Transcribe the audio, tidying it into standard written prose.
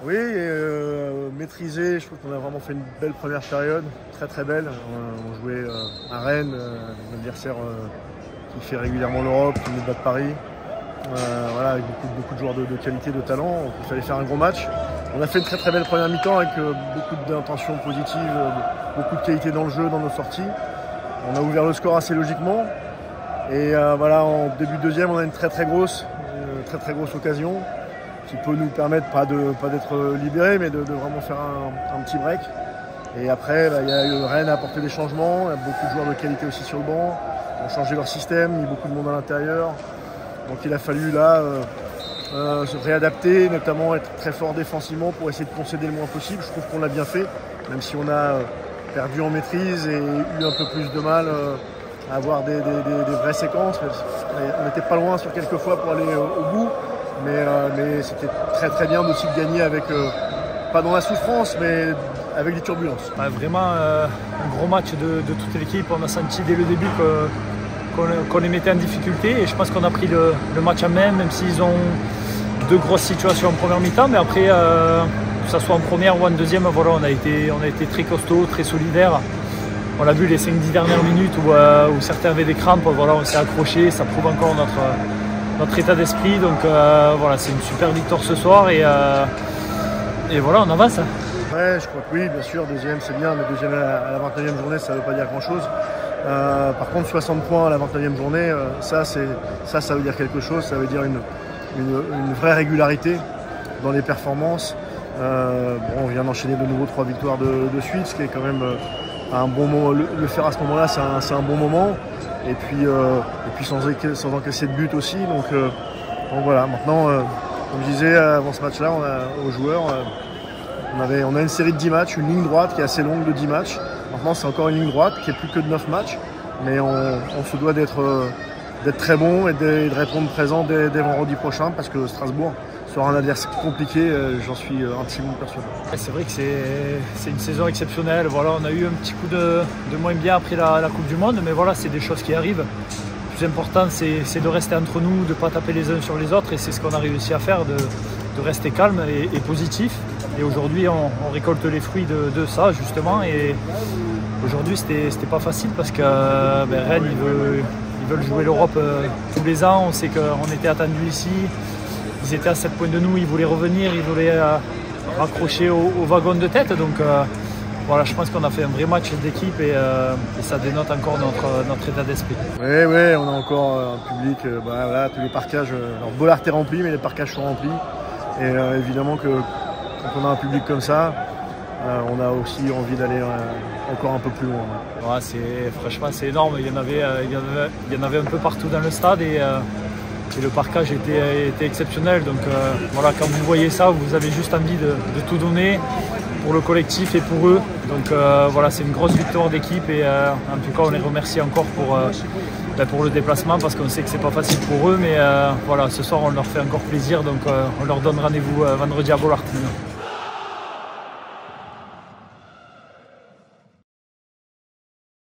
Oui, maîtrisé, je trouve qu'on a vraiment fait une belle première période, très belle. On jouait à Rennes, un adversaire qui fait régulièrement l'Europe, qui nous bat de Paris. Voilà, avec beaucoup de joueurs de qualité, de talent. Donc, il fallait faire un gros match. On a fait une très belle première mi-temps avec beaucoup d'intentions positives, beaucoup de qualité dans le jeu, dans nos sorties. On a ouvert le score assez logiquement. Et voilà, en début de deuxième, on a une très grosse occasion qui peut nous permettre pas d'être libérés, mais de vraiment faire un petit break. Et après, il y a eu Rennes a apporté des changements, il y a beaucoup de joueurs de qualité aussi sur le banc, ils ont changé leur système, mis beaucoup de monde à l'intérieur. Donc il a fallu là se réadapter, notamment être très fort défensivement pour essayer de concéder le moins possible. Je trouve qu'on l'a bien fait, même si on a perdu en maîtrise et eu un peu plus de mal à avoir des vraies séquences. On n'était pas loin sur quelques fois pour aller au bout, mais c'était très bien aussi de gagner avec, pas dans la souffrance, mais avec des turbulences. Vraiment un gros match de toute l'équipe. On a senti dès le début qu'on les mettait en difficulté et je pense qu'on a pris le match en main, même s'ils ont deux grosses situations en première mi-temps, mais après que ce soit en première ou en deuxième, voilà, on a été très costaud, très solidaire. On l'a vu les 5-10 dernières minutes où certains avaient des crampes, voilà, on s'est accroché, ça prouve encore notre état d'esprit. Donc voilà, c'est une super victoire ce soir et voilà, on avance. Ouais, je crois que oui, bien sûr, deuxième c'est bien, mais deuxième à la 29e journée, ça ne veut pas dire grand-chose. Par contre, 60 points à la 29e journée, ça veut dire quelque chose, ça veut dire une vraie régularité dans les performances. On vient d'enchaîner de nouveau 3 victoires de suite, ce qui est quand même un bon moment. Le faire à ce moment-là, c'est un bon moment. Et puis sans encaisser de but aussi. Donc voilà, maintenant, comme je disais avant ce match-là, aux joueurs, on a une série de 10 matchs, une ligne droite qui est assez longue de 10 matchs. Maintenant, c'est encore une ligne droite qui est plus que de 9 matchs. Mais on se doit d'être très bon et de répondre présent dès vendredi prochain parce que Strasbourg sera un adversaire compliqué, j'en suis intimement persuadé. C'est vrai que c'est une saison exceptionnelle. Voilà, on a eu un petit coup de moins bien après la Coupe du Monde, mais voilà, c'est des choses qui arrivent. Le plus important, c'est de rester entre nous, de ne pas taper les uns sur les autres, et c'est ce qu'on a réussi à faire, de rester calme et positif. Et aujourd'hui, on récolte les fruits de ça, justement. Et aujourd'hui, c'était pas facile parce que Rennes, ils veulent jouer l'Europe tous les ans. On sait qu'on était attendus ici. Ils étaient à 7 points de nous, ils voulaient revenir, ils voulaient raccrocher au wagon de tête. Donc voilà, je pense qu'on a fait un vrai match d'équipe et ça dénote encore notre état d'esprit. Oui, on a encore un public, voilà, tous les parkages, alors Bollaert est rempli, mais les parkages sont remplis. Et évidemment que quand on a un public comme ça, on a aussi envie d'aller encore un peu plus loin. Ouais, franchement, c'est énorme. Il y en avait un peu partout dans le stade et le parkage était exceptionnel. Donc voilà, quand vous voyez ça, vous avez juste envie de tout donner pour le collectif et pour eux. Donc voilà, c'est une grosse victoire d'équipe et en tout cas, on les remercie encore pour le déplacement parce qu'on sait que c'est pas facile pour eux. Mais voilà, ce soir, on leur fait encore plaisir. Donc on leur donne rendez-vous vendredi à Bollaert.